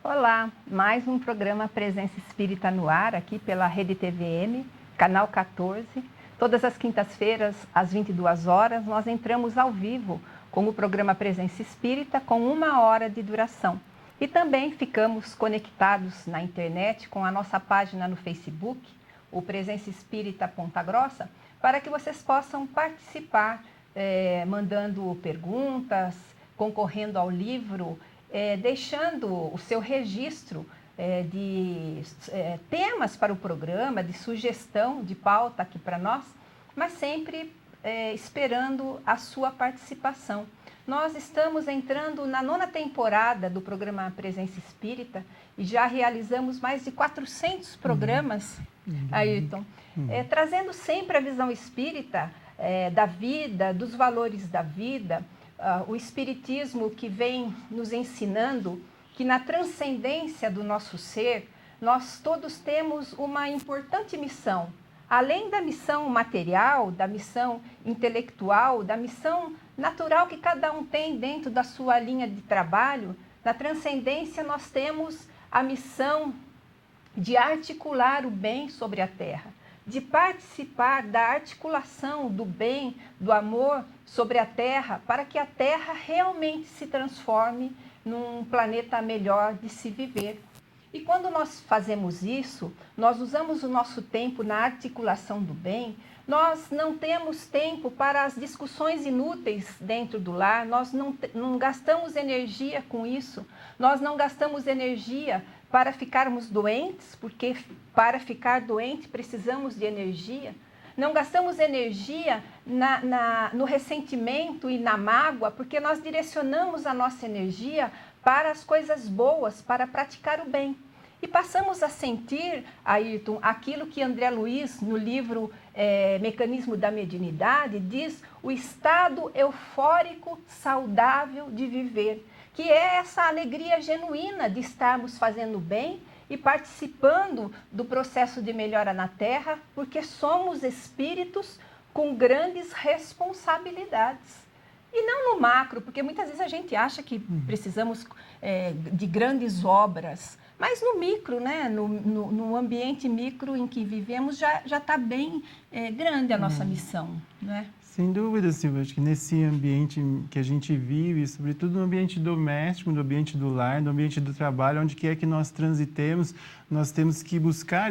Olá, mais um programa Presença Espírita no ar, aqui pela Rede TVM, canal 14. Todas as quintas-feiras, às 22 horas, nós entramos ao vivo com o programa Presença Espírita, com 1 hora de duração. E também ficamos conectados na internet com a nossa página no Facebook, o Presença Espírita Ponta Grossa, para que vocês possam participar, mandando perguntas, concorrendo ao livro, deixando o seu registro de temas para o programa, de sugestão de pauta aqui para nós, mas sempre esperando a sua participação. Nós estamos entrando na 9ª temporada do programa Presença Espírita e já realizamos mais de 400 programas, Ayrton, trazendo sempre a visão espírita da vida, dos valores da vida, o Espiritismo que vem nos ensinando que na transcendência do nosso ser, nós todos temos uma importante missão. Além da missão material, da missão intelectual, da missão natural que cada um tem dentro da sua linha de trabalho, na transcendência nós temos a missão de articular o bem sobre a Terra, de participar da articulação do bem, do amor sobre a Terra, para que a Terra realmente se transforme num planeta melhor de se viver. E quando nós fazemos isso, nós usamos o nosso tempo na articulação do bem, nós não temos tempo para as discussões inúteis dentro do lar, nós não gastamos energia com isso, nós não gastamos energia para ficarmos doentes, porque para ficar doente precisamos de energia. Não gastamos energia no ressentimento e na mágoa, porque nós direcionamos a nossa energia para as coisas boas, para praticar o bem. E passamos a sentir, Ayrton, aquilo que André Luiz, no livro Mecanismo da Mediunidade, diz o estado eufórico saudável de viver, que é essa alegria genuína de estarmos fazendo bem e participando do processo de melhora na Terra, porque somos espíritos com grandes responsabilidades. E não no macro, porque muitas vezes a gente acha que precisamos de grandes obras, mas no micro, né? no ambiente micro em que vivemos, já está bem grande a nossa missão, né? Sem dúvida, Silvia. Acho que nesse ambiente que a gente vive, sobretudo no ambiente doméstico, no ambiente do lar, no ambiente do trabalho, onde quer que nós transitemos, nós temos que buscar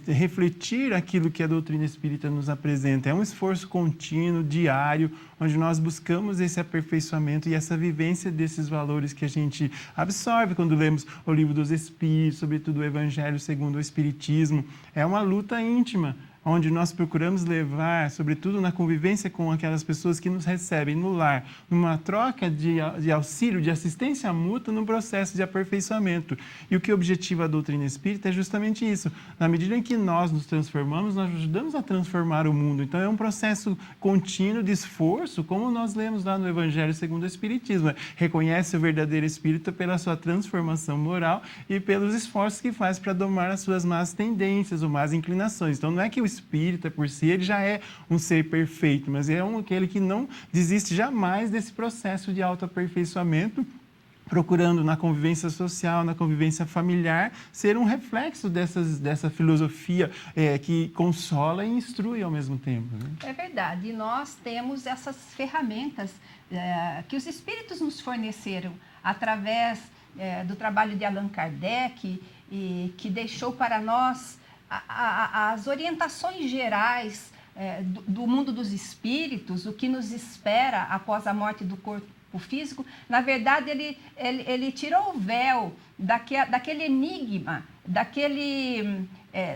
refletir aquilo que a doutrina espírita nos apresenta. É um esforço contínuo, diário, onde nós buscamos esse aperfeiçoamento e essa vivência desses valores que a gente absorve quando lemos o Livro dos Espíritos, sobretudo o Evangelho segundo o Espiritismo. É uma luta íntima, onde nós procuramos levar, sobretudo na convivência com aquelas pessoas que nos recebem no lar, numa troca de auxílio, de assistência mútua no processo de aperfeiçoamento. E o que objetiva a doutrina espírita é justamente isso. Na medida em que nós nos transformamos, nós ajudamos a transformar o mundo. Então é um processo contínuo de esforço, como nós lemos lá no Evangelho segundo o Espiritismo. Reconhece o verdadeiro espírita pela sua transformação moral e pelos esforços que faz para domar as suas más tendências ou más inclinações. Então não é que o espírita por si, ele já é um ser perfeito, mas é aquele que não desiste jamais desse processo de autoaperfeiçoamento, procurando na convivência social, na convivência familiar, ser um reflexo dessa filosofia que consola e instrui ao mesmo tempo. Né? É verdade, e nós temos essas ferramentas que os espíritos nos forneceram através do trabalho de Allan Kardec, e que deixou para nós as orientações gerais do mundo dos espíritos, o que nos espera após a morte do corpo físico. Na verdade, ele tirou o véu daquele enigma,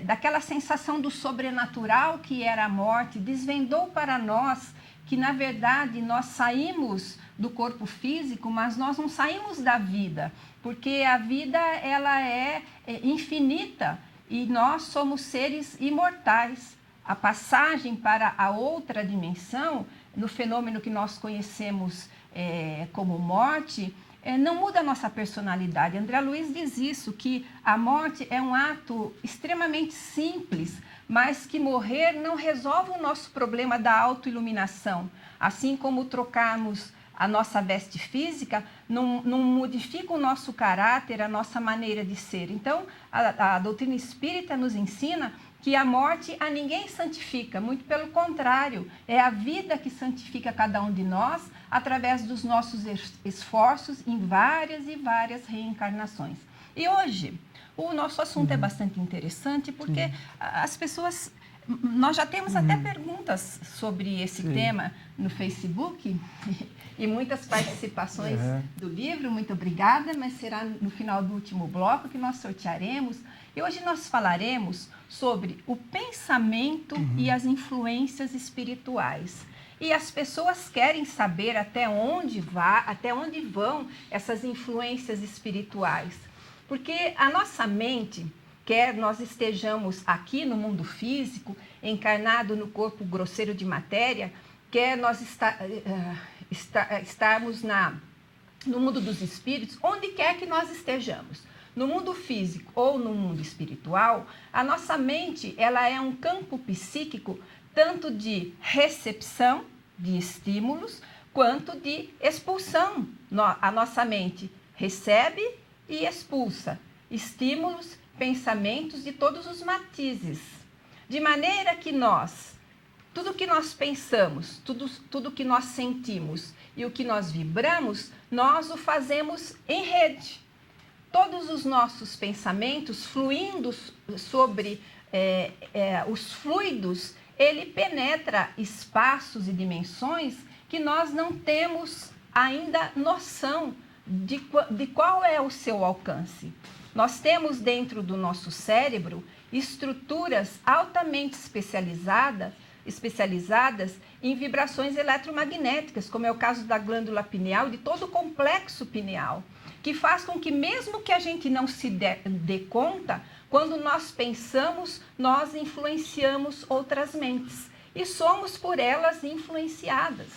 daquela sensação do sobrenatural que era a morte, desvendou para nós que, na verdade, nós saímos do corpo físico, mas nós não saímos da vida, porque a vida ela é infinita, e nós somos seres imortais. A passagem para a outra dimensão, no fenômeno que nós conhecemos como morte, não muda a nossa personalidade. André Luiz diz isso, que a morte é um ato extremamente simples, mas que morrer não resolve o nosso problema da autoiluminação. Assim como trocarmos a nossa veste física, não modifica o nosso caráter, a nossa maneira de ser. Então, a doutrina espírita nos ensina que a morte a ninguém santifica, muito pelo contrário, é a vida que santifica cada um de nós através dos nossos esforços em várias e várias reencarnações. E hoje, o nosso assunto é bastante interessante porque as pessoas... Nós já temos até perguntas sobre esse tema no Facebook e muitas participações do livro. Muito obrigada, mas será no final do último bloco que nós sortearemos. E hoje nós falaremos sobre o pensamento e as influências espirituais. E as pessoas querem saber até onde vão essas influências espirituais. Porque a nossa mente, quer nós estejamos aqui no mundo físico, encarnado no corpo grosseiro de matéria, quer nós estarmos no mundo dos espíritos, onde quer que nós estejamos, no mundo físico ou no mundo espiritual, a nossa mente ela é um campo psíquico tanto de recepção de estímulos, quanto de expulsão. A nossa mente recebe e expulsa estímulos, pensamentos de todos os matizes, de maneira que tudo que nós pensamos, tudo que nós sentimos e o que nós vibramos, nós o fazemos em rede. Todos os nossos pensamentos fluindo sobre os fluidos, ele penetra espaços e dimensões que nós não temos ainda noção de qual é o seu alcance. Nós temos dentro do nosso cérebro estruturas altamente especializadas em vibrações eletromagnéticas, como é o caso da glândula pineal e de todo o complexo pineal, que faz com que mesmo que a gente não se dê conta, quando nós pensamos, nós influenciamos outras mentes e somos por elas influenciados.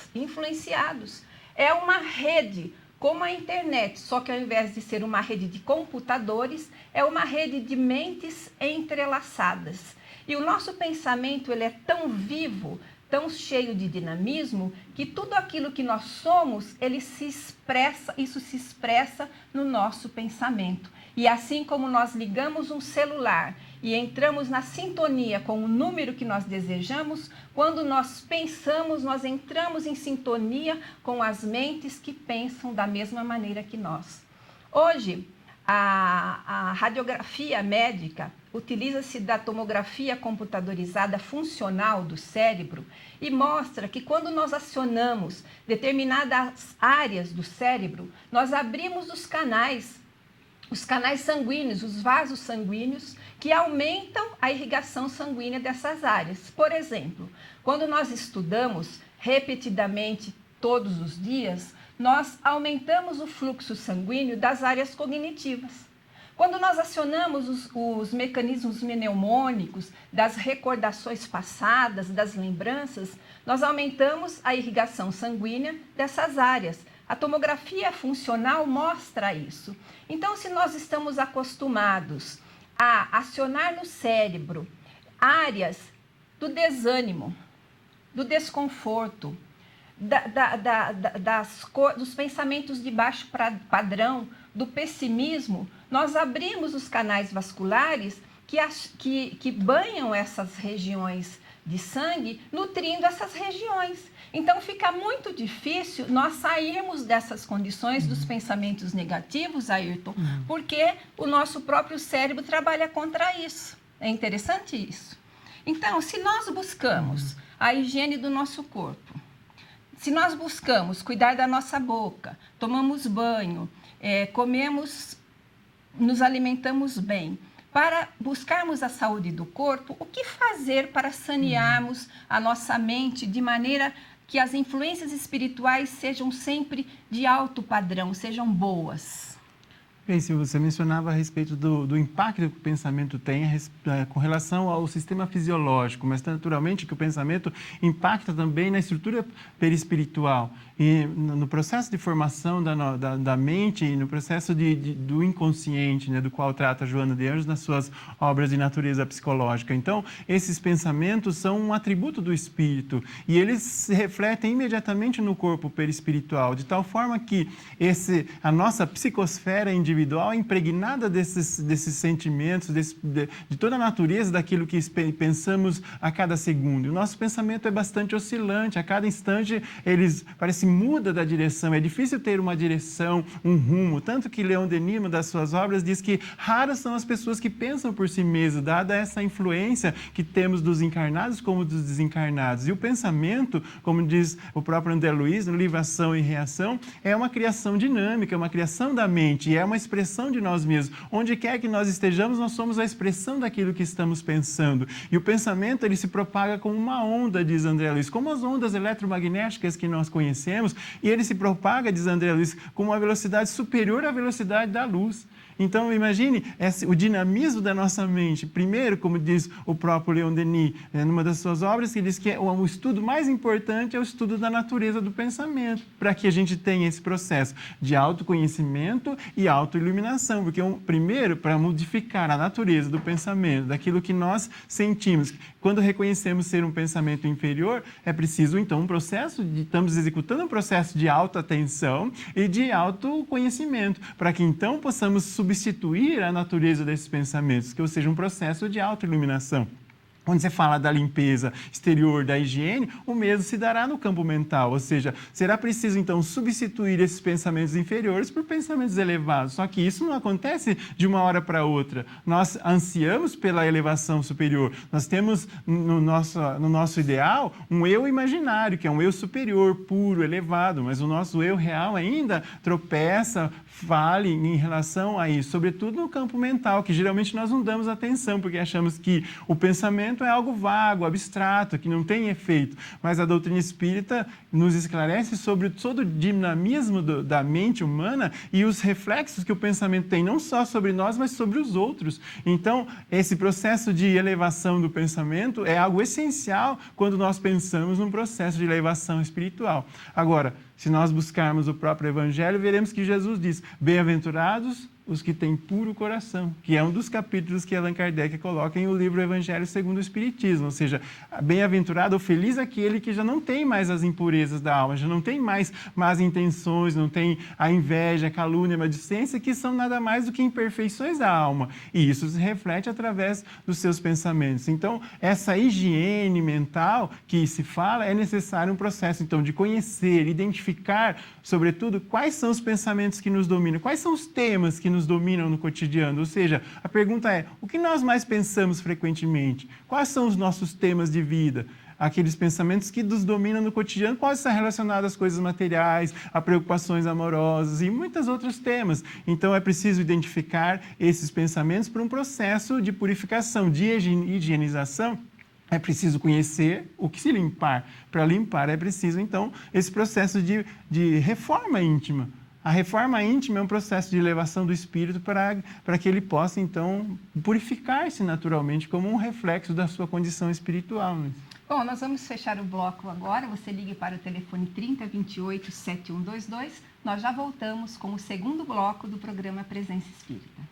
É uma rede, como a internet, só que ao invés de ser uma rede de computadores, é uma rede de mentes entrelaçadas. E o nosso pensamento ele é tão vivo, tão cheio de dinamismo, que tudo aquilo que nós somos, isso se expressa no nosso pensamento. E assim como nós ligamos um celular e entramos na sintonia com o número que nós desejamos, quando nós pensamos, nós entramos em sintonia com as mentes que pensam da mesma maneira que nós. Hoje, a radiografia médica utiliza-se da tomografia computadorizada funcional do cérebro e mostra que quando nós acionamos determinadas áreas do cérebro, nós abrimos os canais sanguíneos, os vasos sanguíneos, que aumentam a irrigação sanguínea dessas áreas. Por exemplo, quando nós estudamos repetidamente todos os dias, nós aumentamos o fluxo sanguíneo das áreas cognitivas. Quando nós acionamos os mecanismos mnemônicos das recordações passadas, das lembranças, nós aumentamos a irrigação sanguínea dessas áreas. A tomografia funcional mostra isso. Então, se nós estamos acostumados a acionar no cérebro áreas do desânimo, do desconforto, dos pensamentos de baixo padrão, do pessimismo, nós abrimos os canais vasculares que banham essas regiões de sangue, nutrindo essas regiões. Então, fica muito difícil nós sairmos dessas condições dos pensamentos negativos, Ayrton, porque o nosso próprio cérebro trabalha contra isso. É interessante isso. Então, se nós buscamos a higiene do nosso corpo, se nós buscamos cuidar da nossa boca, tomamos banho, comemos, nos alimentamos bem, para buscarmos a saúde do corpo, o que fazer para sanearmos a nossa mente de maneira que as influências espirituais sejam sempre de alto padrão, sejam boas? Bem, se você mencionava a respeito do impacto que o pensamento tem com relação ao sistema fisiológico, mas naturalmente que o pensamento impacta também na estrutura perispiritual e no processo de formação da mente e no processo do inconsciente, né, do qual trata Joana de Anjos nas suas obras de natureza psicológica. Então, esses pensamentos são um atributo do espírito e eles se refletem imediatamente no corpo perispiritual, de tal forma que a nossa psicosfera individual é impregnada desses sentimentos, de toda a natureza daquilo que pensamos a cada segundo. E o nosso pensamento é bastante oscilante, a cada instante parece muda da direção, é difícil ter uma direção, um rumo, tanto que Leon Denis, uma das suas obras, diz que raras são as pessoas que pensam por si mesmo, dada essa influência que temos dos encarnados como dos desencarnados. E o pensamento, como diz o próprio André Luiz, no livro Ação e Reação, é uma criação dinâmica, é uma criação da mente, e é uma expressão de nós mesmos. Onde quer que nós estejamos, nós somos a expressão daquilo que estamos pensando. E o pensamento, ele se propaga como uma onda, diz André Luiz, como as ondas eletromagnéticas que nós conhecemos, e ele se propaga, diz André Luiz, com uma velocidade superior à velocidade da luz. Então, imagine o dinamismo da nossa mente. Primeiro, como diz o próprio Leon Denis, numa das suas obras, que diz que o estudo mais importante é o estudo da natureza do pensamento, para que a gente tenha esse processo de autoconhecimento e autoiluminação. Porque, primeiro, para modificar a natureza do pensamento, daquilo que nós sentimos, quando reconhecemos ser um pensamento inferior, é preciso, então, estamos executando um processo de autoatenção e de autoconhecimento, para que, então, possamos substituir a natureza desses pensamentos, que seja um processo de autoiluminação. Quando você fala da limpeza exterior, da higiene, o mesmo se dará no campo mental, ou seja, será preciso então substituir esses pensamentos inferiores por pensamentos elevados. Só que isso não acontece de uma hora para outra. Nós ansiamos pela elevação superior. Nós temos no nosso ideal um eu imaginário, que é um eu superior, puro, elevado, mas o nosso eu real ainda tropeça, fale em relação a isso, sobretudo no campo mental, que geralmente nós não damos atenção, porque achamos que o pensamento é algo vago, abstrato, que não tem efeito. Mas a doutrina espírita nos esclarece sobre todo o dinamismo da mente humana e os reflexos que o pensamento tem, não só sobre nós, mas sobre os outros. Então, esse processo de elevação do pensamento é algo essencial quando nós pensamos num processo de elevação espiritual. Agora, se nós buscarmos o próprio Evangelho, veremos que Jesus diz: bem-aventurados os que têm puro coração, que é um dos capítulos que Allan Kardec coloca em o livro Evangelho segundo o Espiritismo, ou seja, bem-aventurado ou feliz aquele que já não tem mais as impurezas da alma, já não tem mais más intenções, não tem a inveja, a calúnia, a maledicência, que são nada mais do que imperfeições da alma, e isso se reflete através dos seus pensamentos. Então, essa higiene mental que se fala, é necessário um processo, então, de conhecer, identificar, sobretudo, quais são os pensamentos que nos dominam, quais são os temas que nos dominam no cotidiano. Ou seja, a pergunta é: o que nós mais pensamos frequentemente? Quais são os nossos temas de vida? Aqueles pensamentos que nos dominam no cotidiano podem estar relacionados às coisas materiais, a preocupações amorosas e muitos outros temas. Então, é preciso identificar esses pensamentos para um processo de purificação, de higienização. É preciso conhecer o que se limpar. Para limpar é preciso, então, esse processo de reforma íntima. A reforma íntima é um processo de elevação do espírito para que ele possa, então, purificar-se naturalmente como um reflexo da sua condição espiritual. Né? Bom, nós vamos fechar o bloco agora. Você ligue para o telefone 3028-7122. Nós já voltamos com o segundo bloco do programa Presença Espírita.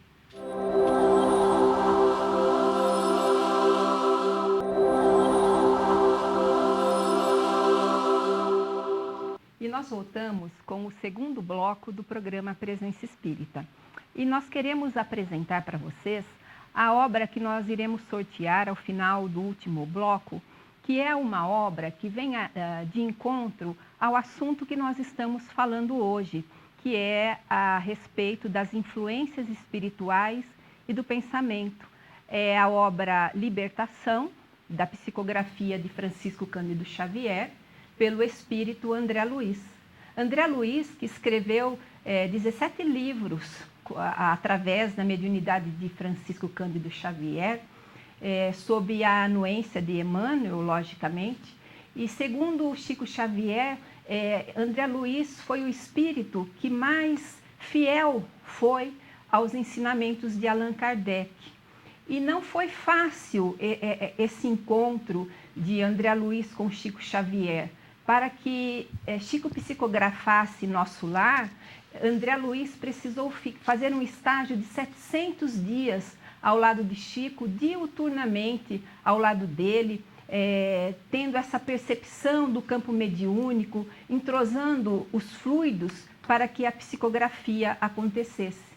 E nós voltamos com o segundo bloco do programa Presença Espírita. E nós queremos apresentar para vocês a obra que nós iremos sortear ao final do último bloco, que é uma obra que vem de encontro ao assunto que nós estamos falando hoje, que é a respeito das influências espirituais e do pensamento. É a obra Libertação, da psicografia de Francisco Cândido Xavier, pelo espírito André Luiz. André Luiz, que escreveu 17 livros através da mediunidade de Francisco Cândido Xavier, sob a anuência de Emmanuel, logicamente. E segundo Chico Xavier, André Luiz foi o espírito que mais fiel foi aos ensinamentos de Allan Kardec. E não foi fácil esse encontro de André Luiz com Chico Xavier. Para que Chico psicografasse Nosso Lar, André Luiz precisou fazer um estágio de 700 dias ao lado de Chico, diuturnamente ao lado dele, tendo essa percepção do campo mediúnico, entrosando os fluidos para que a psicografia acontecesse.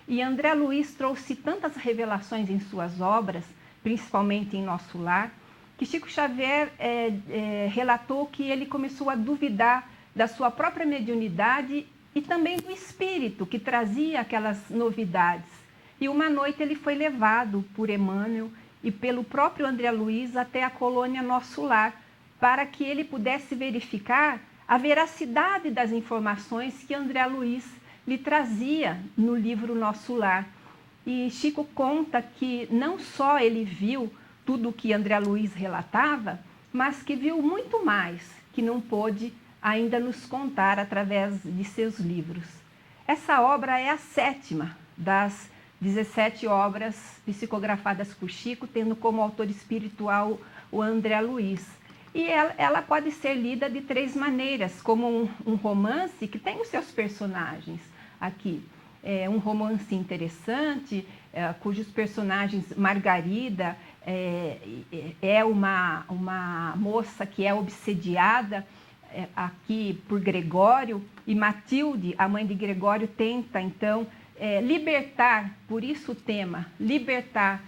E André Luiz trouxe tantas revelações em suas obras, principalmente em Nosso Lar, que Chico Xavier relatou que ele começou a duvidar da sua própria mediunidade e também do espírito que trazia aquelas novidades. E uma noite ele foi levado por Emmanuel e pelo próprio André Luiz até a colônia Nosso Lar, para que ele pudesse verificar a veracidade das informações que André Luiz lhe trazia no livro Nosso Lar. E Chico conta que não só ele viu tudo o que André Luiz relatava, mas que viu muito mais, que não pôde ainda nos contar através de seus livros. Essa obra é a 7ª das 17 obras psicografadas por Chico, tendo como autor espiritual o André Luiz. E ela pode ser lida de 3 maneiras, como um romance que tem os seus personagens aqui. É um romance interessante, cujos personagens, Margarida, é uma moça que é obsediada aqui por Gregório, e Matilde, a mãe de Gregório, tenta então libertar, por isso o tema, libertar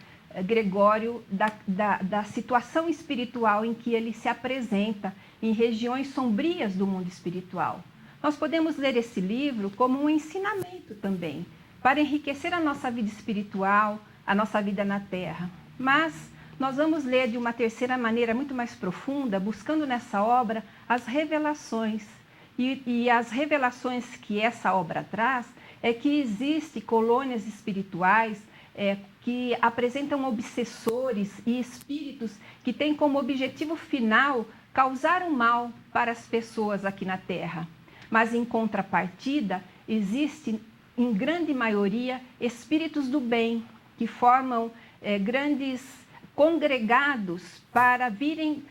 Gregório da situação espiritual em que ele se apresenta em regiões sombrias do mundo espiritual. Nós podemos ler esse livro como um ensinamento também, para enriquecer a nossa vida espiritual, a nossa vida na Terra. Mas nós vamos ler de uma terceira maneira muito mais profunda, buscando nessa obra as revelações. E as revelações que essa obra traz é que existem colônias espirituais que apresentam obsessores e espíritos que têm como objetivo final causar o mal para as pessoas aqui na Terra. Mas, em contrapartida, existem, em grande maioria, espíritos do bem, que formam grandes congregados para virem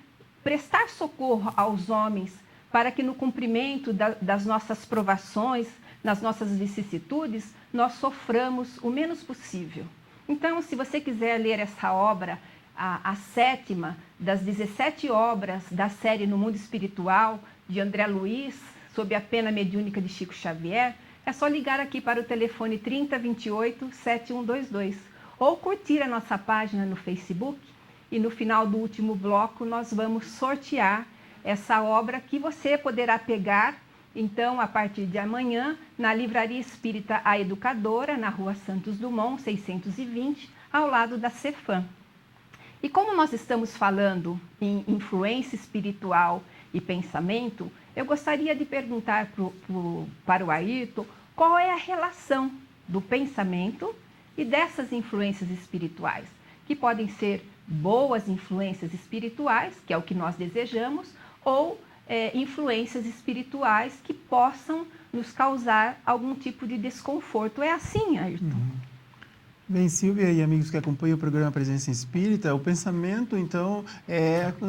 prestar socorro aos homens, para que no cumprimento das nossas provações, nas nossas vicissitudes, nós soframos o menos possível. Então, se você quiser ler essa obra, a 7ª das 17 obras da série No Mundo Espiritual, de André Luiz, sob a pena mediúnica de Chico Xavier, é só ligar aqui para o telefone 3028-7122 ou curtir a nossa página no Facebook, e no final do último bloco nós vamos sortear essa obra que você poderá pegar, então, a partir de amanhã, na Livraria Espírita A Educadora, na Rua Santos Dumont, 620, ao lado da Cefam. E como nós estamos falando em influência espiritual e pensamento, eu gostaria de perguntar para o Ayrton qual é a relação do pensamento e dessas influências espirituais, que podem ser boas influências espirituais, que é o que nós desejamos, ou influências espirituais que possam nos causar algum tipo de desconforto. É assim, Ayrton? Bem, Silvia e amigos que acompanham o programa Presença Espírita, o pensamento, então,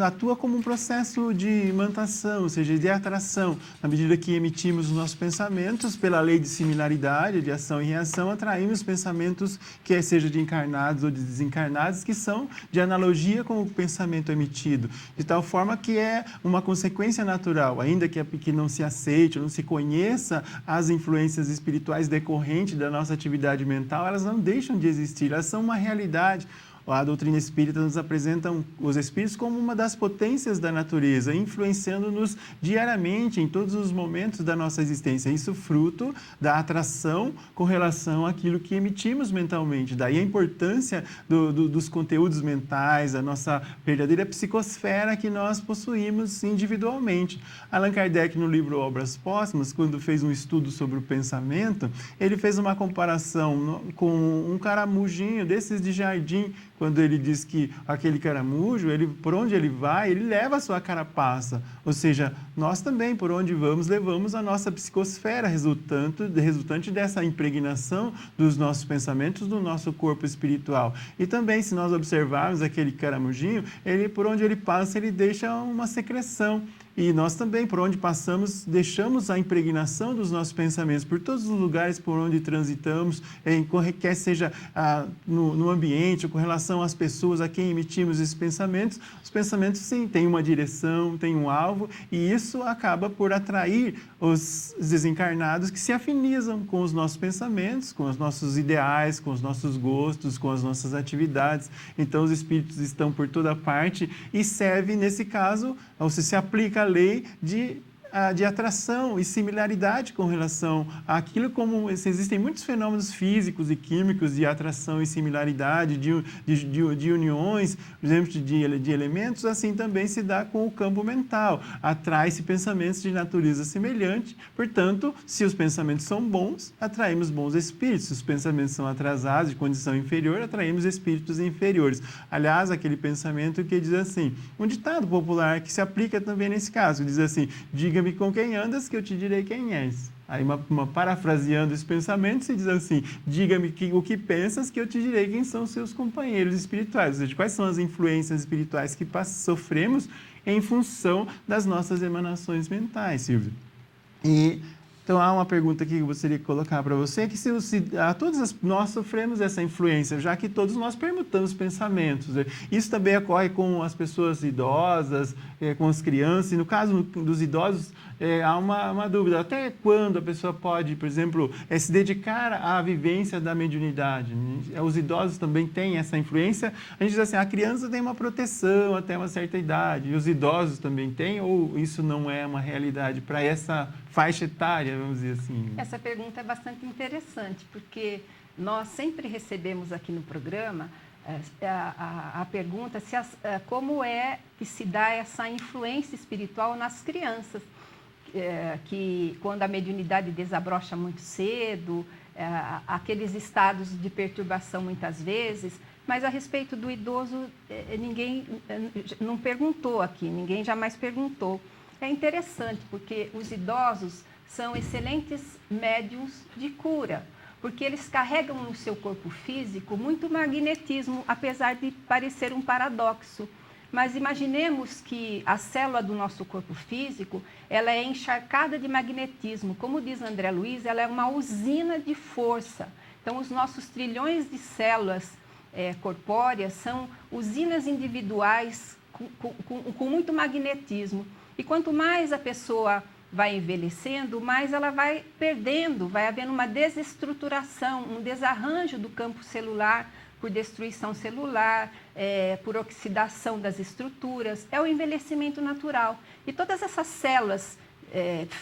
atua como um processo de imantação, ou seja, de atração. Na medida que emitimos os nossos pensamentos, pela lei de similaridade, de ação e reação, atraímos pensamentos, quer seja de encarnados ou de desencarnados, que são de analogia com o pensamento emitido, de tal forma que é uma consequência natural, ainda que não se aceite, não se conheça as influências espirituais decorrentes da nossa atividade mental, elas não deixam de existir, elas são uma realidade. A doutrina espírita nos apresenta os espíritos como uma das potências da natureza, influenciando-nos diariamente, em todos os momentos da nossa existência. Isso fruto da atração com relação àquilo que emitimos mentalmente. Daí a importância dos conteúdos mentais, a nossa verdadeira psicosfera que nós possuímos individualmente. Allan Kardec, no livro Obras Póstumas, quando fez um estudo sobre o pensamento, ele fez uma comparação com um caramujinho desses de jardim, quando ele diz que aquele caramujo, por onde ele vai, ele leva a sua carapaça. Ou seja, nós também, por onde vamos, levamos a nossa psicosfera, resultante dessa impregnação dos nossos pensamentos, do nosso corpo espiritual. E também, se nós observarmos aquele caramujinho, por onde ele passa, ele deixa uma secreção. E nós também, por onde passamos, deixamos a impregnação dos nossos pensamentos, por todos os lugares por onde transitamos, quer seja no ambiente, ou com relação às pessoas a quem emitimos esses pensamentos. Os pensamentos, sim, têm uma direção, têm um alvo, e isso acaba por atrair os desencarnados que se afinizam com os nossos pensamentos, com os nossos ideais, com os nossos gostos, com as nossas atividades. Então, os espíritos estão por toda parte e serve, nesse caso, ou se aplica a lei de atração e similaridade com relação àquilo, como existem muitos fenômenos físicos e químicos de atração e similaridade, de uniões, por exemplo, de elementos, assim também se dá com o campo mental. Atrai-se pensamentos de natureza semelhante, portanto, se os pensamentos são bons, atraímos bons espíritos. Se os pensamentos são atrasados, de condição inferior, atraímos espíritos inferiores. Aliás, aquele pensamento que diz assim, um ditado popular que se aplica também nesse caso, diz assim, diga-me com quem andas que eu te direi quem és. Aí, parafraseando esse pensamento, se diz assim, diga-me o que pensas que eu te direi quem são os seus companheiros espirituais. Ou seja, quais são as influências espirituais que sofremos em função das nossas emanações mentais, Silvio. Então, há uma pergunta aqui que eu gostaria de colocar para você, que nós sofremos essa influência, já que todos nós permutamos pensamentos. Isso também ocorre com as pessoas idosas, com as crianças, e no caso dos idosos, há uma dúvida, até quando a pessoa pode, por exemplo, se dedicar à vivência da mediunidade? Os idosos também têm essa influência. A gente diz assim, a criança tem uma proteção até uma certa idade, e os idosos também têm, ou isso não é uma realidade para essa faixa etária, vamos dizer assim? Essa pergunta é bastante interessante, porque nós sempre recebemos aqui no programa a pergunta como é que se dá essa influência espiritual nas crianças, que quando a mediunidade desabrocha muito cedo, aqueles estados de perturbação muitas vezes, mas a respeito do idoso, ninguém não perguntou aqui, ninguém jamais perguntou. É interessante, porque os idosos são excelentes médiuns de cura, porque eles carregam no seu corpo físico muito magnetismo, apesar de parecer um paradoxo. Mas imaginemos que a célula do nosso corpo físico, ela é encharcada de magnetismo. Como diz André Luiz, ela é uma usina de força. Então, os nossos trilhões de células corpóreas são usinas individuais com muito magnetismo. E quanto mais a pessoa vai envelhecendo, mais ela vai perdendo, vai havendo uma desestruturação, um desarranjo do campo celular por destruição celular, por oxidação das estruturas. É o envelhecimento natural. E todas essas células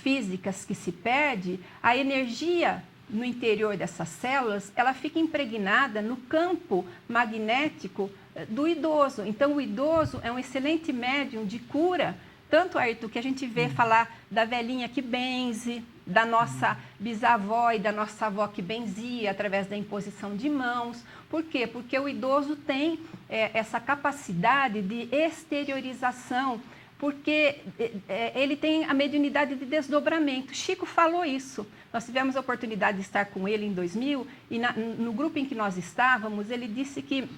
físicas que se perde, a energia no interior dessas células, ela fica impregnada no campo magnético do idoso. Então, o idoso é um excelente médium de cura. Tanto, Ayrton, que a gente vê falar da velhinha que benze, da nossa bisavó e da nossa avó que benzia através da imposição de mãos. Por quê? Porque o idoso tem essa capacidade de exteriorização, porque ele tem a mediunidade de desdobramento. Chico falou isso. Nós tivemos a oportunidade de estar com ele em 2000 e no grupo em que nós estávamos, ele disse que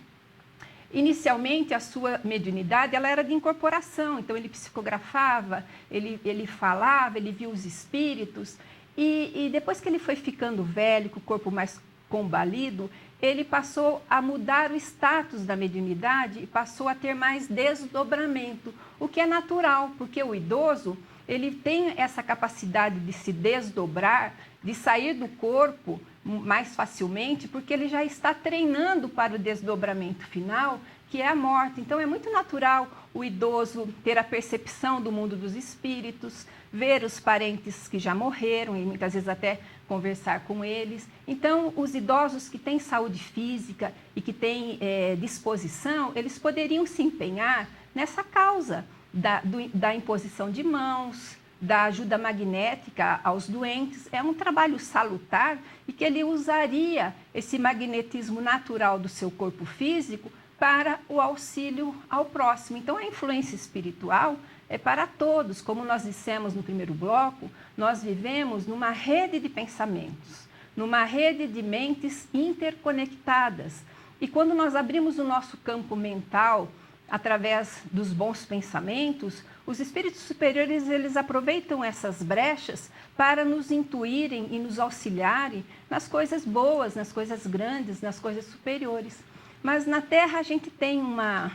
inicialmente, a sua mediunidade ela era de incorporação, então ele psicografava, ele falava, ele via os espíritos, e depois que ele foi ficando velho, com o corpo mais combalido, ele passou a mudar o status da mediunidade e passou a ter mais desdobramento, o que é natural, porque o idoso ele tem essa capacidade de se desdobrar, de sair do corpo mais facilmente, porque ele já está treinando para o desdobramento final, que é a morte. Então, é muito natural o idoso ter a percepção do mundo dos espíritos, ver os parentes que já morreram e muitas vezes até conversar com eles. Então, os idosos que têm saúde física e que têm disposição, eles poderiam se empenhar nessa causa da imposição de mãos, da ajuda magnética aos doentes. É um trabalho salutar e que ele usaria esse magnetismo natural do seu corpo físico para o auxílio ao próximo. Então, a influência espiritual é para todos. Como nós dissemos no primeiro bloco, nós vivemos numa rede de pensamentos, numa rede de mentes interconectadas. E quando nós abrimos o nosso campo mental através dos bons pensamentos, os espíritos superiores, eles aproveitam essas brechas para nos intuírem e nos auxiliarem nas coisas boas, nas coisas grandes, nas coisas superiores. Mas na Terra a gente tem uma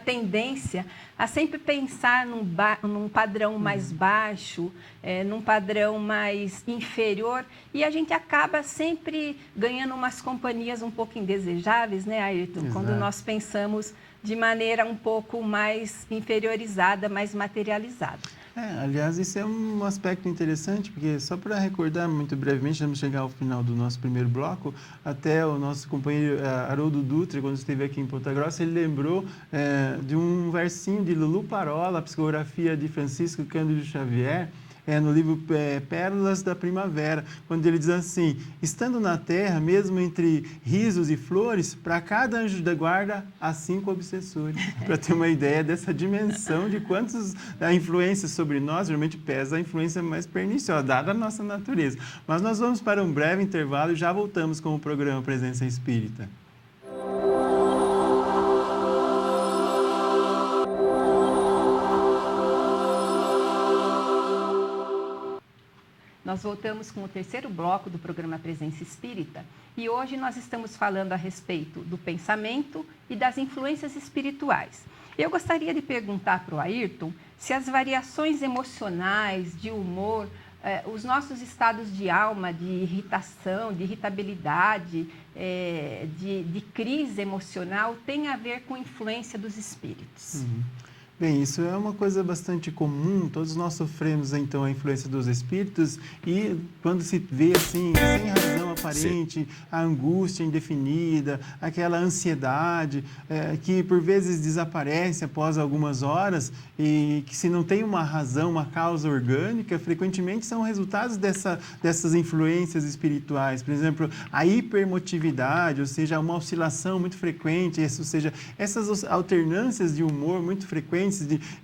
tendência a sempre pensar num padrão mais baixo, num padrão mais inferior, e a gente acaba sempre ganhando umas companhias um pouco indesejáveis, né, Ayrton? Exato. Quando nós pensamos de maneira um pouco mais inferiorizada, mais materializada. Aliás, isso é um aspecto interessante, porque só para recordar muito brevemente, vamos chegar ao final do nosso primeiro bloco, até o nosso companheiro Haroldo Dutra, quando esteve aqui em Ponta Grossa, ele lembrou de um versinho de Lulu Parola, a psicografia de Francisco Cândido Xavier, no livro Pérolas da Primavera, quando ele diz assim: estando na terra, mesmo entre risos e flores, para cada anjo da guarda, há 5 obsessores. Para ter uma ideia dessa dimensão de quantos a influência sobre nós, geralmente pesa a influência mais perniciosa, dada a nossa natureza. Mas nós vamos para um breve intervalo e já voltamos com o programa Presença Espírita. Nós voltamos com o terceiro bloco do programa Presença Espírita e hoje nós estamos falando a respeito do pensamento e das influências espirituais. Eu gostaria de perguntar para o Ayrton se as variações emocionais, de humor, os nossos estados de alma, de irritação, de irritabilidade, de crise emocional, têm a ver com a influência dos espíritos. Uhum. Bem, isso é uma coisa bastante comum, todos nós sofremos então a influência dos espíritos e quando se vê assim, sem razão aparente, sim, a angústia indefinida, aquela ansiedade que por vezes desaparece após algumas horas e que se não tem uma razão, uma causa orgânica, frequentemente são resultados dessas influências espirituais. Por exemplo, a hipermotividade, ou seja, uma oscilação muito frequente, ou seja, essas alternâncias de humor muito frequentes,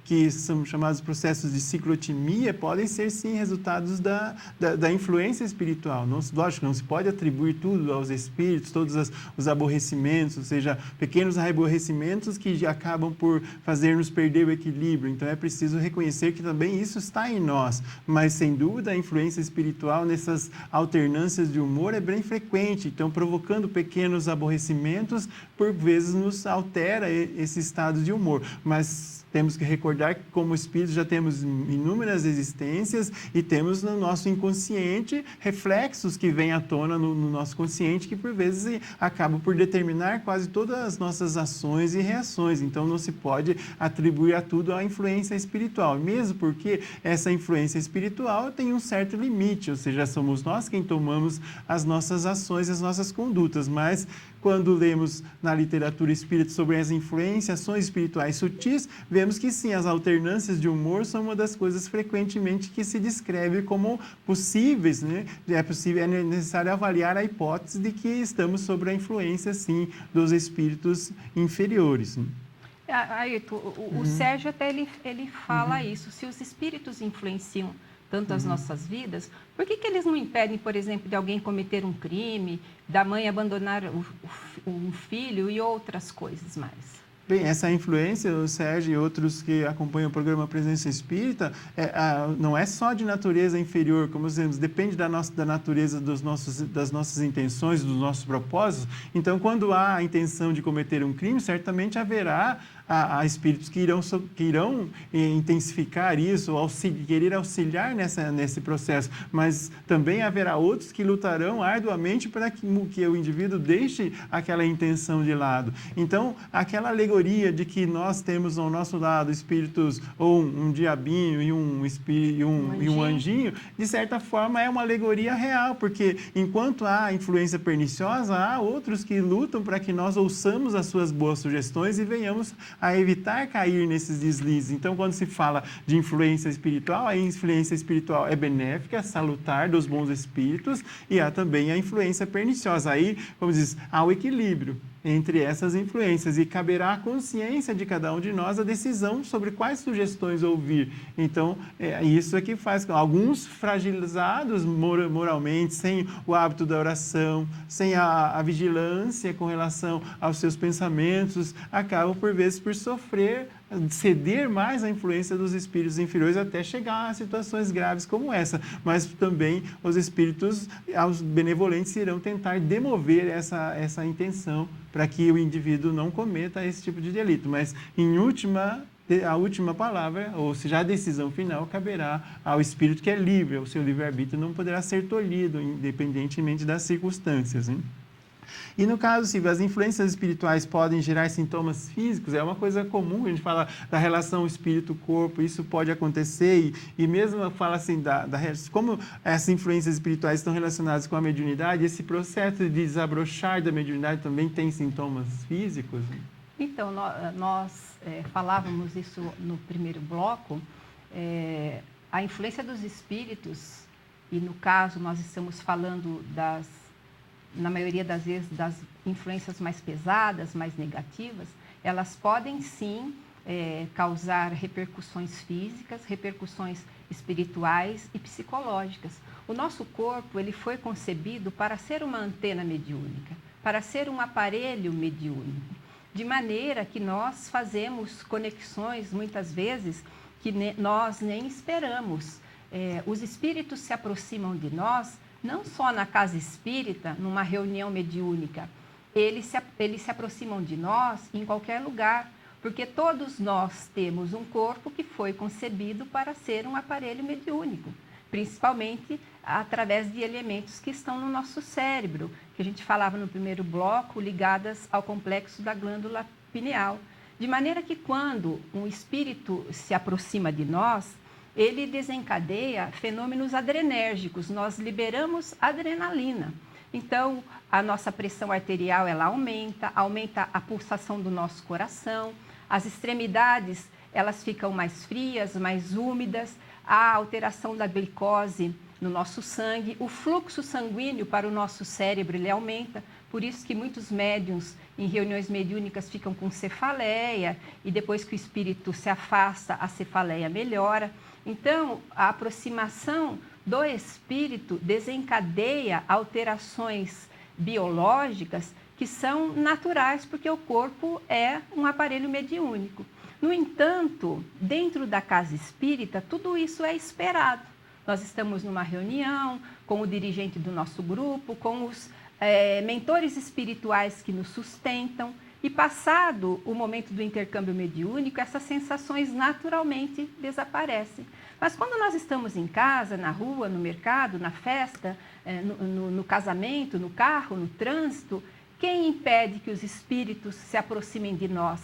que são chamados processos de ciclotimia, podem ser, sim, resultados da influência espiritual. Não, lógico, não se pode atribuir tudo aos espíritos, todos os aborrecimentos, ou seja, pequenos aborrecimentos que acabam por fazer-nos perder o equilíbrio. Então, é preciso reconhecer que também isso está em nós. Mas, sem dúvida, a influência espiritual nessas alternâncias de humor é bem frequente. Então, provocando pequenos aborrecimentos, por vezes nos altera esse estado de humor. Mas temos que recordar que, como espíritos, já temos inúmeras existências e temos no nosso inconsciente reflexos que vêm à tona no nosso consciente que, por vezes, acabam por determinar quase todas as nossas ações e reações. Então, não se pode atribuir a tudo a influência espiritual, mesmo porque essa influência espiritual tem um certo limite, ou seja, somos nós quem tomamos as nossas ações, as nossas condutas, mas quando lemos na literatura espírita sobre as influências, ações espirituais sutis, vemos que sim, as alternâncias de humor são uma das coisas frequentemente que se descreve como possíveis, né? É necessário avaliar a hipótese de que estamos sob a influência, sim, dos espíritos inferiores. Ayrton, o Sérgio até ele fala isso, se os espíritos influenciam tanto as nossas vidas, por que eles não impedem, por exemplo, de alguém cometer um crime, da mãe abandonar um filho e outras coisas mais? Bem, essa influência, o Sérgio e outros que acompanham o programa Presença Espírita, não é só de natureza inferior, como dizemos, depende da natureza das nossas intenções, dos nossos propósitos. Então, quando há a intenção de cometer um crime, certamente haverá há espíritos que irão intensificar isso, querer auxiliar nesse processo, mas também haverá outros que lutarão arduamente para que o indivíduo deixe aquela intenção de lado. Então, aquela alegoria de que nós temos ao nosso lado espíritos, ou um diabinho e um anjinho, de certa forma é uma alegoria real, porque enquanto há influência perniciosa, há outros que lutam para que nós ouçamos as suas boas sugestões e venhamos a evitar cair nesses deslizes. Então, quando se fala de influência espiritual, a influência espiritual é benéfica, salutar dos bons espíritos, e há também a influência perniciosa. Aí, como diz, há o equilíbrio. entre essas influências e caberá à consciência de cada um de nós a decisão sobre quais sugestões ouvir. Então, isso é que faz com alguns fragilizados moralmente, sem o hábito da oração, sem a vigilância com relação aos seus pensamentos, acabam por vezes por sofrer, ceder mais à influência dos espíritos inferiores até chegar a situações graves como essa. Mas também os espíritos, aos benevolentes, irão tentar demover essa intenção para que o indivíduo não cometa esse tipo de delito. Mas, a última palavra, ou seja, a decisão final, caberá ao espírito que é livre. O seu livre-arbítrio não poderá ser tolhido, independentemente das circunstâncias, hein? E no caso, Silvia, as influências espirituais podem gerar sintomas físicos? É uma coisa comum, a gente fala da relação espírito-corpo, isso pode acontecer, e mesmo fala assim, como essas influências espirituais estão relacionadas com a mediunidade, esse processo de desabrochar da mediunidade também tem sintomas físicos? Então, nós falávamos isso no primeiro bloco, a influência dos espíritos, e no caso nós estamos falando na maioria das vezes, das influências mais pesadas, mais negativas, elas podem sim causar repercussões físicas, repercussões espirituais e psicológicas. O nosso corpo, ele foi concebido para ser uma antena mediúnica, para ser um aparelho mediúnico, de maneira que nós fazemos conexões, muitas vezes, que nós nem esperamos. Os espíritos se aproximam de nós não só na casa espírita, numa reunião mediúnica, eles se aproximam de nós em qualquer lugar, porque todos nós temos um corpo que foi concebido para ser um aparelho mediúnico, principalmente através de elementos que estão no nosso cérebro, que a gente falava no primeiro bloco, ligadas ao complexo da glândula pineal. De maneira que quando um espírito se aproxima de nós, ele desencadeia fenômenos adrenérgicos, nós liberamos adrenalina. Então, a nossa pressão arterial ela aumenta a pulsação do nosso coração, as extremidades elas ficam mais frias, mais úmidas, a alteração da glicose no nosso sangue, o fluxo sanguíneo para o nosso cérebro ele aumenta, por isso que muitos médiuns em reuniões mediúnicas ficam com cefaleia e depois que o espírito se afasta, a cefaleia melhora. Então, a aproximação do espírito desencadeia alterações biológicas que são naturais, porque o corpo é um aparelho mediúnico. No entanto, dentro da casa espírita, tudo isso é esperado. Nós estamos numa reunião com o dirigente do nosso grupo, com os mentores espirituais que nos sustentam, e passado o momento do intercâmbio mediúnico, essas sensações naturalmente desaparecem. Mas quando nós estamos em casa, na rua, no mercado, na festa, no casamento, no carro, no trânsito, quem impede que os espíritos se aproximem de nós?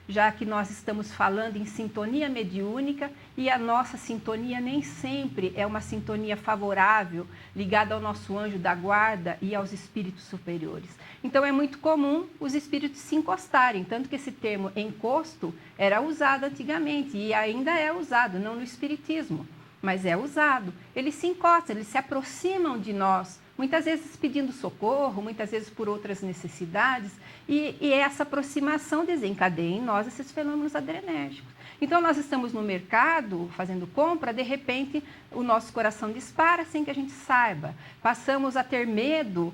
Já que nós estamos falando em sintonia mediúnica e a nossa sintonia nem sempre é uma sintonia favorável, ligada ao nosso anjo da guarda e aos espíritos superiores. Então é muito comum os espíritos se encostarem, tanto que esse termo encosto era usado antigamente e ainda é usado, não no espiritismo, mas é usado. Eles se encostam, eles se aproximam de nós, muitas vezes pedindo socorro, muitas vezes por outras necessidades, e essa aproximação desencadeia em nós esses fenômenos adrenérgicos. Então, nós estamos no mercado fazendo compra, de repente o nosso coração dispara sem que a gente saiba. Passamos a ter medo,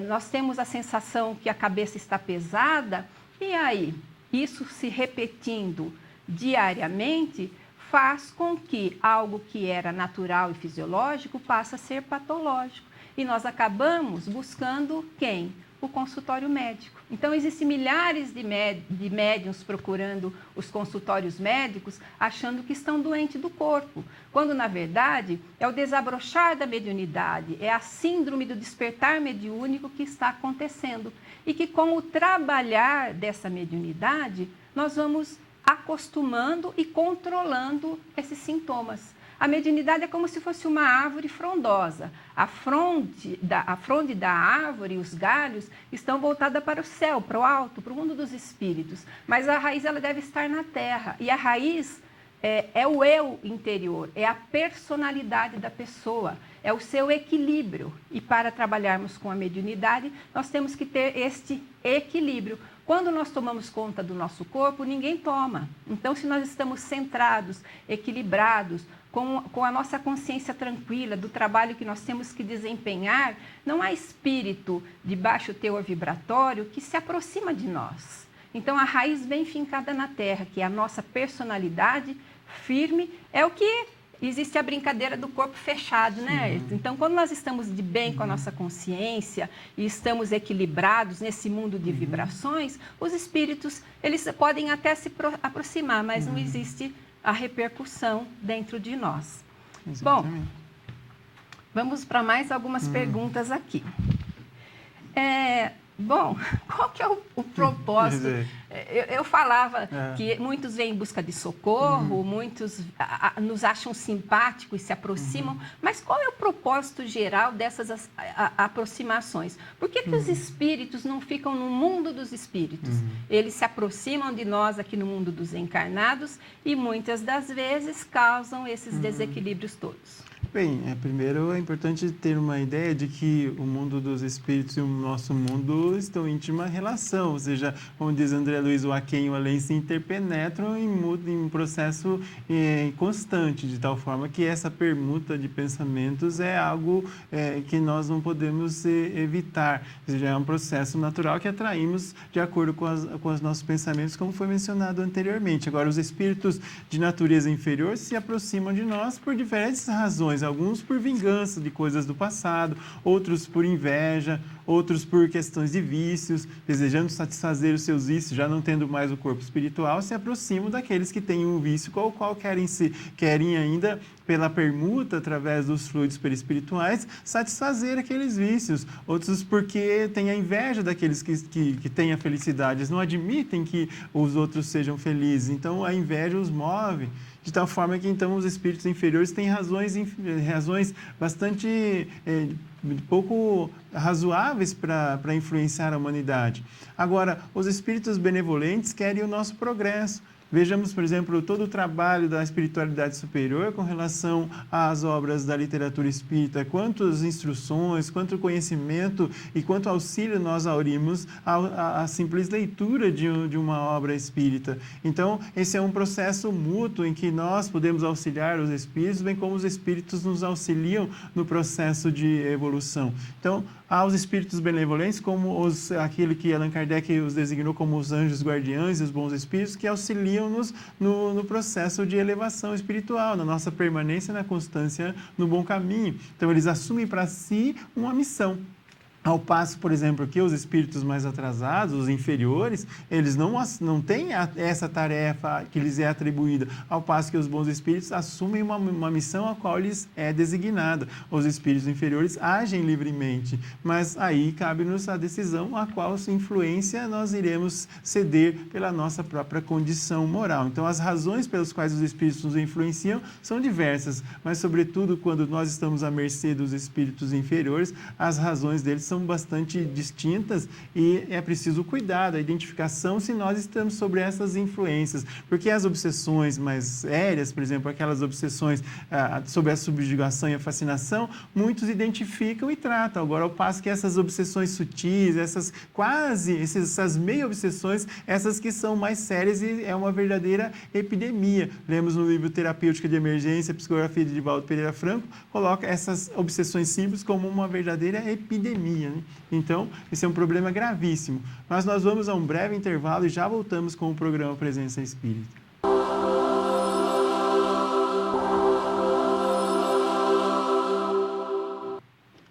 nós temos a sensação que a cabeça está pesada, e aí, isso se repetindo diariamente, faz com que algo que era natural e fisiológico passe a ser patológico. E nós acabamos buscando quem? O consultório médico. Então, existem milhares de médiuns procurando os consultórios médicos, achando que estão doentes do corpo, quando, na verdade, é o desabrochar da mediunidade, é a síndrome do despertar mediúnico que está acontecendo. E que, com o trabalhar dessa mediunidade, nós vamos acostumando e controlando esses sintomas. A mediunidade é como se fosse uma árvore frondosa. A fronde da árvore, os galhos, estão voltadas para o céu, para o alto, para o mundo dos espíritos. Mas a raiz ela deve estar na terra. E a raiz é o eu interior, é a personalidade da pessoa, é o seu equilíbrio. E para trabalharmos com a mediunidade, nós temos que ter este equilíbrio. Quando nós tomamos conta do nosso corpo, ninguém toma. Então, se nós estamos centrados, equilibrados, com a nossa consciência tranquila do trabalho que nós temos que desempenhar, não há espírito de baixo teor vibratório que se aproxima de nós. Então, a raiz bem fincada na terra, que é a nossa personalidade firme, é o que existe a brincadeira do corpo fechado, né? Então, quando nós estamos de bem com a nossa consciência e estamos equilibrados nesse mundo de vibrações, os espíritos, eles podem até se aproximar, mas não existe a repercussão dentro de nós. Exatamente. Bom, vamos para mais algumas perguntas aqui. Bom, qual que é o propósito? Eu falava que muitos vêm em busca de socorro, muitos nos acham simpáticos e se aproximam, mas qual é o propósito geral dessas aproximações? Por que os espíritos não ficam no mundo dos espíritos? Eles se aproximam de nós aqui no mundo dos encarnados e muitas das vezes causam esses desequilíbrios todos. Bem, primeiro é importante ter uma ideia de que o mundo dos espíritos e o nosso mundo estão em íntima relação, ou seja, como diz André Luiz, o aquém e o além se interpenetram em um processo constante, de tal forma que essa permuta de pensamentos é algo que nós não podemos evitar, ou seja, é um processo natural que atraímos de acordo com os nossos pensamentos, como foi mencionado anteriormente. Agora, os espíritos de natureza inferior se aproximam de nós por diferentes razões, alguns por vingança de coisas do passado, outros por inveja, outros por questões de vícios, desejando satisfazer os seus vícios, já não tendo mais o corpo espiritual, se aproximam daqueles que têm um vício com o qual querem ainda, pela permuta, através dos fluidos perispirituais, satisfazer aqueles vícios. Outros porque têm a inveja daqueles que têm a felicidade, eles não admitem que os outros sejam felizes, então a inveja os move. De tal forma que, então, os espíritos inferiores têm razões bastante pouco razoáveis para influenciar a humanidade. Agora, os espíritos benevolentes querem o nosso progresso. Vejamos, por exemplo, todo o trabalho da espiritualidade superior com relação às obras da literatura espírita, quantas instruções, quanto conhecimento e quanto auxílio nós aurimos à simples leitura de uma obra espírita. Então, esse é um processo mútuo em que nós podemos auxiliar os espíritos, bem como os espíritos nos auxiliam no processo de evolução. Então, há os espíritos benevolentes, como aquele que Allan Kardec os designou como os anjos guardiães e os bons espíritos, que auxiliam-nos no processo de elevação espiritual, na nossa permanência, na constância no bom caminho. Então, eles assumem para si uma missão. Ao passo, por exemplo, que os espíritos mais atrasados, os inferiores, eles não têm essa tarefa que lhes é atribuída, ao passo que os bons espíritos assumem uma missão a qual lhes é designada. Os espíritos inferiores agem livremente, mas aí cabe-nos a decisão a qual influência nós iremos ceder pela nossa própria condição moral. Então, as razões pelas quais os espíritos nos influenciam são diversas, mas, sobretudo, quando nós estamos à mercê dos espíritos inferiores, as razões deles são bastante distintas e é preciso cuidar da identificação se nós estamos sobre essas influências, porque as obsessões mais sérias, por exemplo, aquelas obsessões sobre a subjugação e a fascinação, muitos identificam e tratam. Agora, ao passo que essas obsessões sutis, essas meio-obsessões, essas que são mais sérias e é uma verdadeira epidemia. Lemos no livro Terapêutica de Emergência, Psicografia de Divaldo Pereira Franco, coloca essas obsessões simples como uma verdadeira epidemia. Então, esse é um problema gravíssimo. Mas nós vamos a um breve intervalo e já voltamos com o programa Presença Espírita.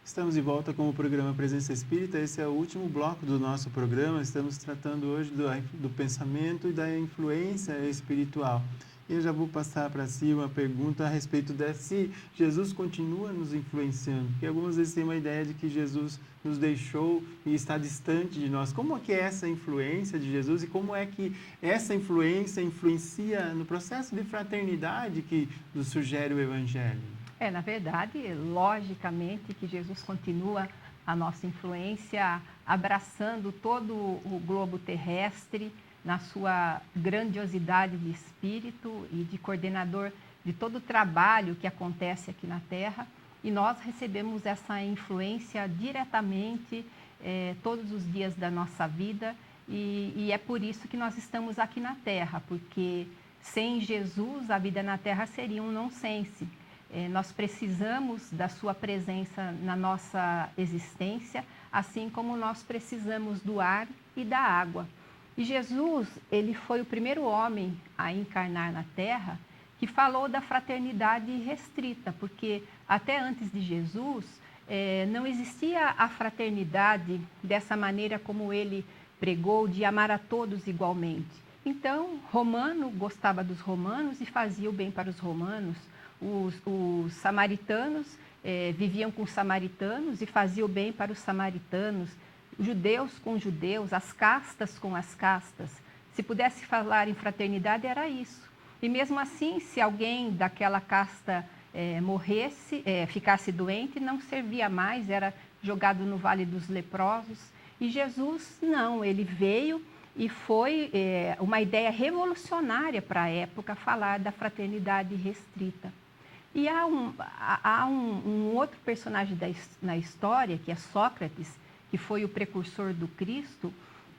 Estamos de volta com o programa Presença Espírita. Esse é o último bloco do nosso programa. Estamos tratando hoje do pensamento e da influência espiritual. Eu já vou passar para si uma pergunta a respeito de se Jesus continua nos influenciando, porque algumas vezes tem uma ideia de que Jesus nos deixou e está distante de nós. Como é que é essa influência de Jesus e como é que essa influência influencia no processo de fraternidade que nos sugere o Evangelho? Na verdade, logicamente que Jesus continua a nossa influência abraçando todo o globo terrestre na sua grandiosidade de espírito e de coordenador de todo o trabalho que acontece aqui na Terra. E nós recebemos essa influência diretamente todos os dias da nossa vida. E é por isso que nós estamos aqui na Terra, porque sem Jesus a vida na Terra seria um nonsense. Nós precisamos da sua presença na nossa existência, assim como nós precisamos do ar e da água. E Jesus, ele foi o primeiro homem a encarnar na Terra que falou da fraternidade restrita, porque até antes de Jesus não existia a fraternidade dessa maneira como ele pregou, de amar a todos igualmente. Então, romano gostava dos romanos e fazia o bem para os romanos. Os samaritanos viviam com os samaritanos e faziam o bem para os samaritanos. Judeus com judeus, as castas com as castas. Se pudesse falar em fraternidade, era isso. E mesmo assim, se alguém daquela casta morresse, ficasse doente, não servia mais, era jogado no Vale dos Leprosos. E Jesus, não, ele veio e foi uma ideia revolucionária para a época falar da fraternidade restrita. E há um outro personagem na história, que é Sócrates, que foi o precursor do Cristo,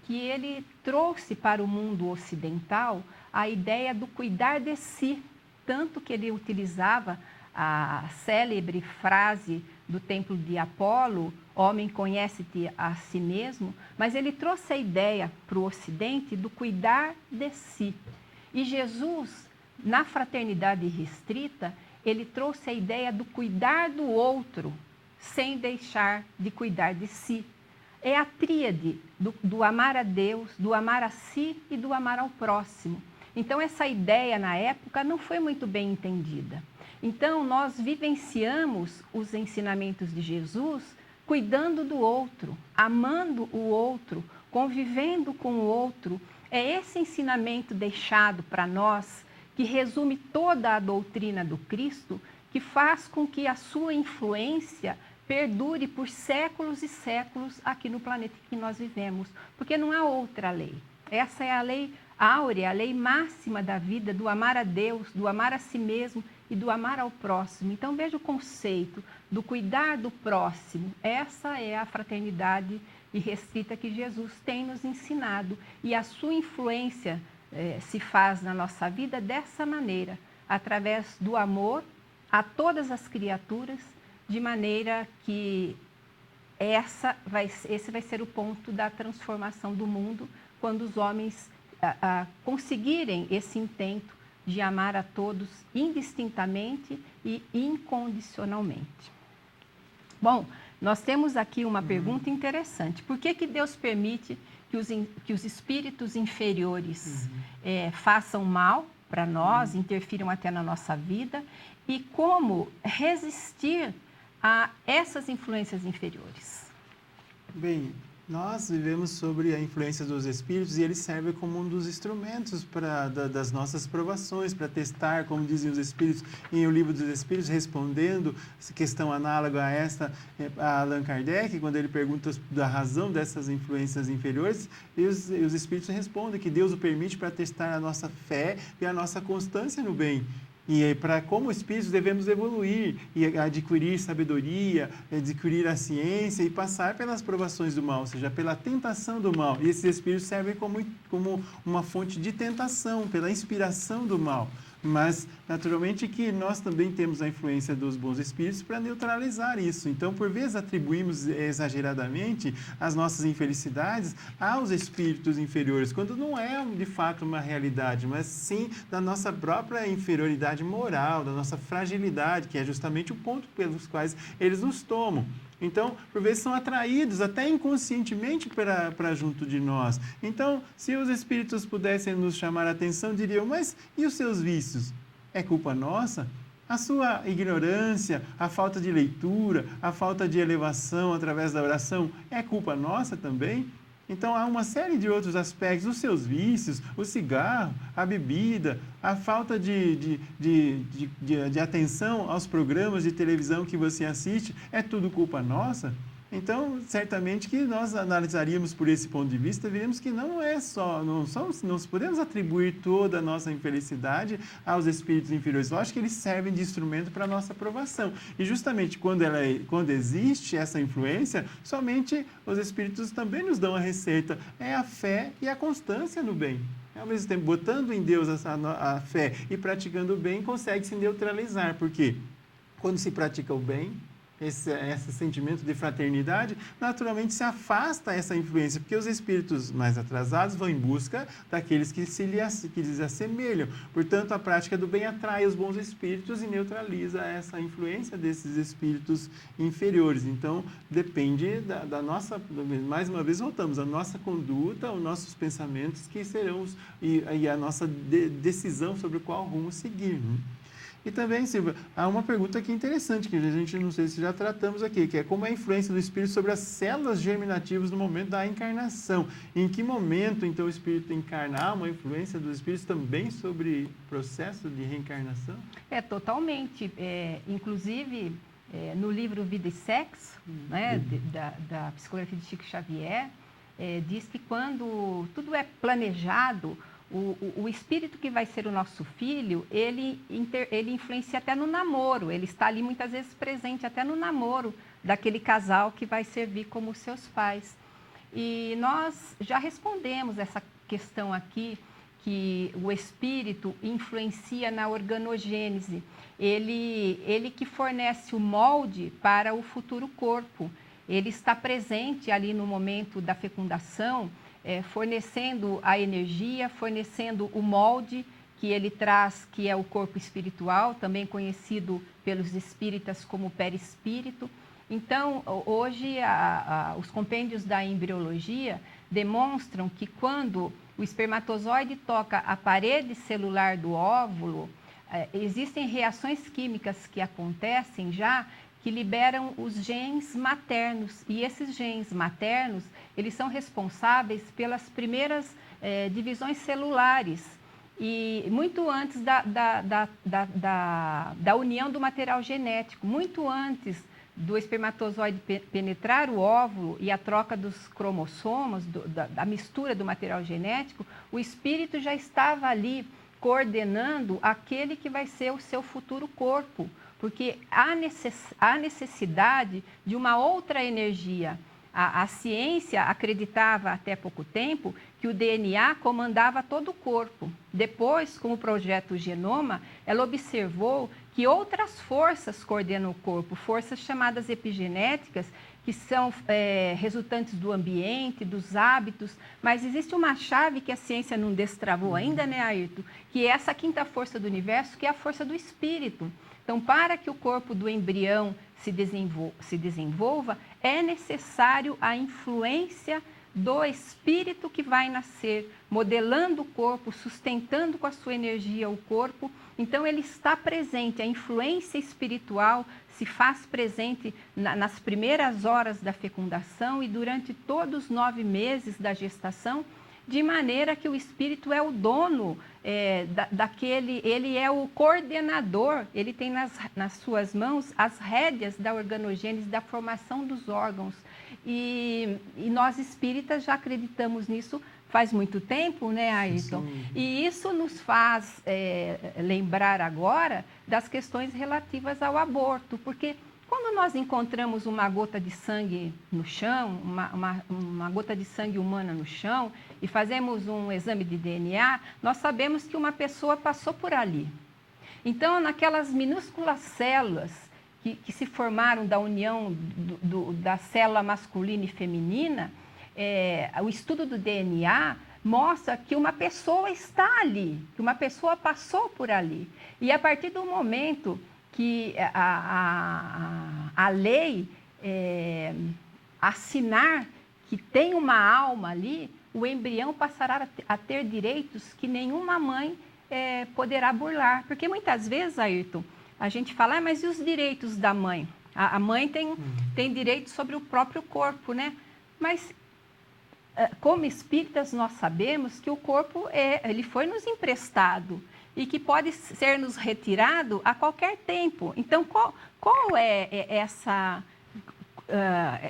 que ele trouxe para o mundo ocidental a ideia do cuidar de si, tanto que ele utilizava a célebre frase do templo de Apolo, homem conhece-te a si mesmo, mas ele trouxe a ideia para o Ocidente do cuidar de si. E Jesus, na fraternidade restrita, ele trouxe a ideia do cuidar do outro, sem deixar de cuidar de si. É a tríade do amar a Deus, do amar a si e do amar ao próximo. Então, essa ideia, na época, não foi muito bem entendida. Então, nós vivenciamos os ensinamentos de Jesus cuidando do outro, amando o outro, convivendo com o outro. É esse ensinamento deixado para nós, que resume toda a doutrina do Cristo, que faz com que a sua influência perdure por séculos e séculos aqui no planeta que nós vivemos, porque não há outra lei. Essa é a lei áurea, a lei máxima da vida, do amar a Deus, do amar a si mesmo e do amar ao próximo. Então veja o conceito do cuidar do próximo. Essa é a fraternidade irrestrita que Jesus tem nos ensinado, e a sua influência se faz na nossa vida dessa maneira, através do amor a todas as criaturas, de maneira que esse vai ser o ponto da transformação do mundo, quando os homens conseguirem esse intento de amar a todos indistintamente e incondicionalmente. Bom, nós temos aqui uma pergunta interessante. Por que Deus permite que os espíritos inferiores façam mal para nós, interfiram até na nossa vida? E como resistir a essas influências inferiores? Bem, nós vivemos sobre a influência dos espíritos e eles servem como um dos instrumentos das nossas provações, para testar, como dizem os espíritos em O Livro dos Espíritos, respondendo questão análoga a esta, a Allan Kardec, quando ele pergunta da razão dessas influências inferiores, e os espíritos respondem que Deus o permite para testar a nossa fé e a nossa constância no bem. E como espíritos devemos evoluir e adquirir sabedoria, adquirir a ciência e passar pelas provações do mal, ou seja, pela tentação do mal. E esses espíritos servem como uma fonte de tentação, pela inspiração do mal. Mas, naturalmente, que nós também temos a influência dos bons espíritos para neutralizar isso. Então, por vezes, atribuímos exageradamente as nossas infelicidades aos espíritos inferiores, quando não é, de fato, uma realidade, mas sim da nossa própria inferioridade moral, da nossa fragilidade, que é justamente o ponto pelos quais eles nos tomam. Então, por vezes, são atraídos até inconscientemente para junto de nós. Então, se os espíritos pudessem nos chamar a atenção, diriam, mas e os seus vícios? É culpa nossa? A sua ignorância, a falta de leitura, a falta de elevação através da oração, é culpa nossa também? Então, há uma série de outros aspectos, os seus vícios, o cigarro, a bebida, a falta de atenção aos programas de televisão que você assiste, é tudo culpa nossa? Então, certamente que nós analisaríamos por esse ponto de vista, veríamos que não é só, não podemos atribuir toda a nossa infelicidade aos espíritos inferiores. Lógico que eles servem de instrumento para a nossa aprovação. E justamente quando existe essa influência, somente os espíritos também nos dão a receita. É a fé e a constância no bem. Ao mesmo tempo, botando em Deus a fé e praticando o bem, consegue se neutralizar. Porque quando se pratica o bem, esse sentimento de fraternidade, naturalmente se afasta essa influência, porque os espíritos mais atrasados vão em busca daqueles que lhes assemelham. Portanto, a prática do bem atrai os bons espíritos e neutraliza essa influência desses espíritos inferiores. Então, depende da nossa, mais uma vez voltamos, a nossa conduta, os nossos pensamentos que serão, e a nossa decisão sobre qual rumo seguir. E também, Silvia, há uma pergunta aqui interessante, que a gente não sei se já tratamos aqui, que é como é a influência do espírito sobre as células germinativas no momento da encarnação. Em que momento, então, o espírito encarna? Há uma influência dos espíritos também sobre o processo de reencarnação? Totalmente. Inclusive, no livro Vida e Sexo, né, da psicografia de Chico Xavier, diz que quando tudo é planejado, o espírito que vai ser o nosso filho, ele influencia até no namoro, ele está ali muitas vezes presente até no namoro daquele casal que vai servir como seus pais. E nós já respondemos essa questão aqui, que o espírito influencia na organogênese, ele que fornece o molde para o futuro corpo, ele está presente ali no momento da fecundação, fornecendo a energia, fornecendo o molde que ele traz, que é o corpo espiritual, também conhecido pelos espíritas como perispírito. Então, hoje, os compêndios da embriologia demonstram que quando o espermatozoide toca a parede celular do óvulo, existem reações químicas que acontecem já, que liberam os genes maternos. E esses genes maternos, eles são responsáveis pelas primeiras divisões celulares. E muito antes da união do material genético, muito antes do espermatozoide penetrar o óvulo e a troca dos cromossomos, da mistura do material genético, o espírito já estava ali coordenando aquele que vai ser o seu futuro corpo, porque há necessidade de uma outra energia. A ciência acreditava até pouco tempo que o DNA comandava todo o corpo. Depois, com o projeto Genoma, ela observou que outras forças coordenam o corpo, forças chamadas epigenéticas, que são resultantes do ambiente, dos hábitos, mas existe uma chave que a ciência não destravou ainda, né, Ayrton? Que é essa quinta força do universo, que é a força do espírito. Então, para que o corpo do embrião se desenvolva, é necessário a influência do espírito que vai nascer, modelando o corpo, sustentando com a sua energia o corpo. Então, ele está presente, a influência espiritual se faz presente nas primeiras horas da fecundação e durante todos os 9 meses da gestação, de maneira que o espírito é o dono daquele, ele é o coordenador, ele tem nas suas mãos as rédeas da organogênese, da formação dos órgãos. E nós espíritas já acreditamos nisso faz muito tempo, né, Ayrton? Sim. E isso nos faz lembrar agora das questões relativas ao aborto, porque quando nós encontramos uma gota de sangue no chão, uma gota de sangue humana no chão, e fazemos um exame de DNA, nós sabemos que uma pessoa passou por ali. Então, naquelas minúsculas células que se formaram da união da célula masculina e feminina, o estudo do DNA mostra que uma pessoa está ali, que uma pessoa passou por ali. E a partir do momento que a lei assinar que tem uma alma ali, o embrião passará a ter direitos que nenhuma mãe poderá burlar. Porque muitas vezes, Ayrton, a gente fala, mas e os direitos da mãe? A mãe tem direitos sobre o próprio corpo, né? Mas, como espíritas, nós sabemos que o corpo ele foi nos emprestado e que pode ser nos retirado a qualquer tempo. Então, qual é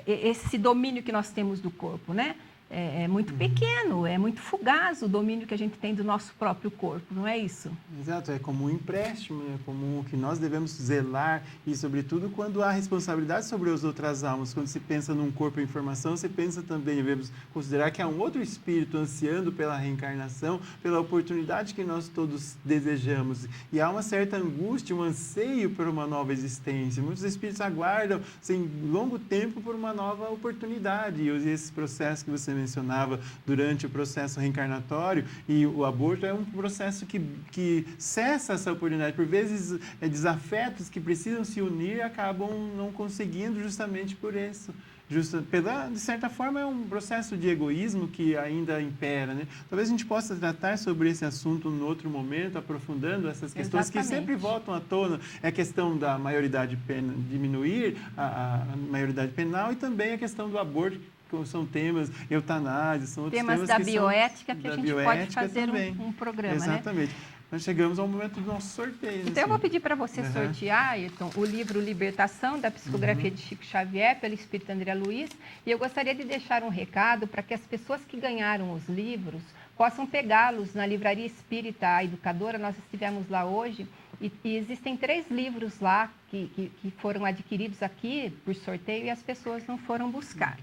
esse domínio que nós temos do corpo, né? É muito pequeno, é muito fugaz o domínio que a gente tem do nosso próprio corpo, não é isso? Exato, é como um empréstimo, é como que nós devemos zelar e, sobretudo, quando há responsabilidade sobre as outras almas. Quando se pensa num corpo em formação, você pensa também, devemos considerar que há um outro espírito ansiando pela reencarnação, pela oportunidade que nós todos desejamos. E há uma certa angústia, um anseio por uma nova existência. Muitos espíritos aguardam, sem longo tempo, por uma nova oportunidade. E esse processo que você mencionava durante o processo reencarnatório, e o aborto é um processo que cessa essa oportunidade. Por vezes, desafetos que precisam se unir acabam não conseguindo justamente por isso. De certa forma, é um processo de egoísmo que ainda impera, né? Talvez a gente possa tratar sobre esse assunto em outro momento, aprofundando essas questões que sempre voltam à tona. É a questão da maioridade penal, diminuir a maioridade penal, e também a questão do aborto, que são temas, eutanásia, são outros temas da que bioética, são que a da gente pode fazer um programa, exatamente. Né? Nós chegamos ao momento do nosso sorteio. Então, eu vou pedir para você sortear, Ayrton, o livro Libertação, da psicografia de Chico Xavier, pelo Espírito André Luiz. E eu gostaria de deixar um recado para que as pessoas que ganharam os livros possam pegá-los na Livraria Espírita Educadora. Nós estivemos lá hoje e existem 3 livros lá que foram adquiridos aqui por sorteio e as pessoas não foram buscar.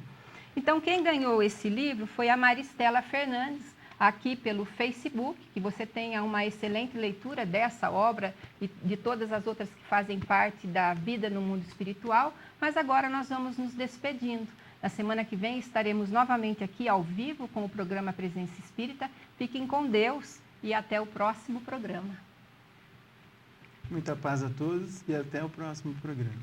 Então, quem ganhou esse livro foi a Maristela Fernandes, aqui pelo Facebook, que você tenha uma excelente leitura dessa obra e de todas as outras que fazem parte da vida no mundo espiritual. Mas agora nós vamos nos despedindo. Na semana que vem estaremos novamente aqui ao vivo com o programa Presença Espírita. Fiquem com Deus e até o próximo programa. Muita paz a todos e até o próximo programa.